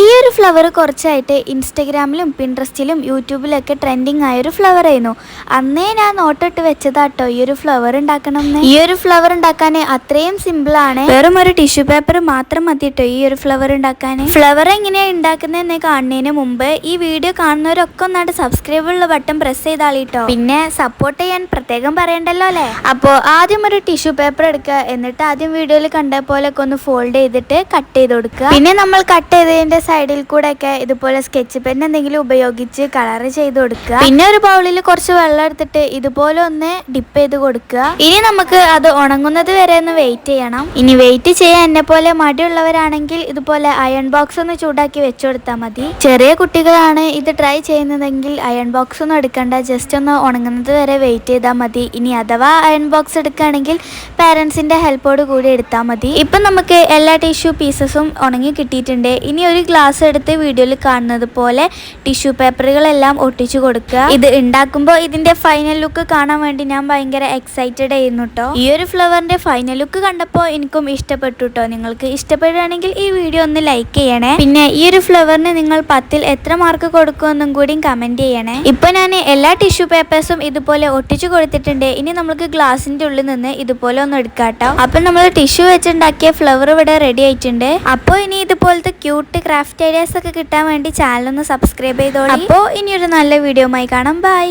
ഈ ഒരു ഫ്ലവർ കുറച്ചായിട്ട് ഇൻസ്റ്റഗ്രാമിലും പിൻട്രസ്റ്റിലും യൂട്യൂബിലൊക്കെ ട്രെൻഡിങ് ആയൊരു ഫ്ലവർ ആയിരുന്നു. അന്നേ ഞാൻ നോട്ടിട്ട് വെച്ചതാട്ടോ ഈ ഒരു ഫ്ലവർ ഉണ്ടാക്കണം. ഈ ഒരു ഫ്ലവർ ഉണ്ടാക്കാൻ അത്രയും സിമ്പിൾ ആണ്. വെറും ഒരു ടിഷ്യൂ പേപ്പർ മാത്രം മതി കേട്ടോ ഈ ഒരു ഫ്ലവർ ഉണ്ടാക്കാൻ. ഫ്ലവർ എങ്ങനെയാണ് ഉണ്ടാക്കുന്നതെന്ന് കാണുന്നതിന് മുമ്പ് ഈ വീഡിയോ കാണുന്നവരൊക്കെ ഒന്നായിട്ട് സബ്സ്ക്രൈബ് ഉള്ള ബട്ടൺ പ്രസ് ചെയ്താളിട്ടോ. പിന്നെ സപ്പോർട്ട് ചെയ്യാൻ പ്രത്യേകം പറയണ്ടല്ലോ അല്ലേ. അപ്പോൾ ആദ്യം ഒരു ടിഷ്യൂ പേപ്പർ എടുക്കുക. എന്നിട്ട് ആദ്യം വീഡിയോയിൽ കണ്ട പോലെയൊക്കെ ഒന്ന് ഫോൾഡ് ചെയ്തിട്ട് കട്ട് ചെയ്ത് കൊടുക്കുക. പിന്നെ നമ്മൾ കട്ട് ചെയ്തതിന്റെ സൈഡിൽ കൂടെ ഒക്കെ ഇതുപോലെ സ്കെച്ച് പെൻ എന്തെങ്കിലും ഉപയോഗിച്ച് കളർ ചെയ്ത് കൊടുക്കുക. പിന്നെ ഒരു ബൗളിൽ കുറച്ച് വെള്ളം എടുത്തിട്ട് ഇതുപോലെ ഒന്ന് ഡിപ്പ് ചെയ്ത് കൊടുക്കുക. ഇനി നമുക്ക് അത് ഉണങ്ങുന്നത് വരെ ഒന്ന് വെയിറ്റ് ചെയ്യണം. ഇനി വെയിറ്റ് ചെയ്യാൻ എന്നെ പോലെ മടിയുള്ളവരാണെങ്കിൽ ഇതുപോലെ അയൺ ബോക്സ് ഒന്ന് ചൂടാക്കി വെച്ചു കൊടുത്താൽ മതി. ചെറിയ കുട്ടികളാണ് ഇത് ട്രൈ ചെയ്യുന്നതെങ്കിൽ അയൺ ബോക്സ് ഒന്നും എടുക്കണ്ട, ജസ്റ്റ് ഒന്ന് ഉണങ്ങുന്നത് വരെ വെയിറ്റ് ചെയ്താൽ മതി. ഇനി അഥവാ അയൺ ബോക്സ് എടുക്കുകയാണെങ്കിൽ പാരൻസിന്റെ ഹെൽപ്പോട് കൂടി എടുത്താൽ മതി. ഇപ്പം നമുക്ക് എല്ലാ ടിഷ്യൂ പീസസും ഉണങ്ങി കിട്ടിയിട്ടുണ്ട്. ഇനി ഒരു ഗ്ലാസ് എടുത്ത് വീഡിയോയിൽ കാണുന്നത് പോലെ ടിഷ്യൂ പേപ്പറുകളെല്ലാം ഒട്ടിച്ചു കൊടുക്കുക. ഇത് ഉണ്ടാക്കുമ്പോൾ ഇതിന്റെ ഫൈനൽ ലുക്ക് കാണാൻ വേണ്ടി ഞാൻ ഭയങ്കര എക്സൈറ്റഡ് ആയിരുന്നു കേട്ടോ. ഈ ഒരു ഫ്ലവറിന്റെ ഫൈനൽ ലുക്ക് കണ്ടപ്പോൾ എനിക്കും ഇഷ്ടപ്പെട്ടു കേട്ടോ. നിങ്ങൾക്ക് ഇഷ്ടപ്പെടുകയാണെങ്കിൽ ഈ വീഡിയോ ഒന്ന് ലൈക്ക് ചെയ്യണേ. പിന്നെ ഈ ഒരു ഫ്ലവറിന് നിങ്ങൾ 10ൽ എത്ര മാർക്ക് കൊടുക്കുമെന്നും കൂടി കമന്റ് ചെയ്യണേ. ഇപ്പൊ ഞാൻ എല്ലാ ടിഷ്യൂ പേപ്പേഴ്സും ഇതുപോലെ ഒട്ടിച്ചു കൊടുത്തിട്ടുണ്ട്. ഇനി നമുക്ക് ഗ്ലാസിന്റെ ഉള്ളിൽ നിന്ന് ഇതുപോലെ ഒന്ന് എടുക്കാട്ടോ. അപ്പൊ നമ്മൾ ടിഷ്യൂ വെച്ചുണ്ടാക്കിയ ഫ്ലവർ ഇവിടെ റെഡി ആയിട്ടുണ്ട്. അപ്പോൾ ഇനി ഇതുപോലത്തെ ക്യൂട്ട് ക്രാഫ്റ്റ് ഐഡിയാസ് ഒക്കെ കിട്ടാൻ വേണ്ടി ചാനൽ ഒന്ന് സബ്സ്ക്രൈബ് ചെയ്തോളൂ. അപ്പോൾ ഇനി ഒരു നല്ല വീഡിയോ ആയി കാണാം. ബൈ.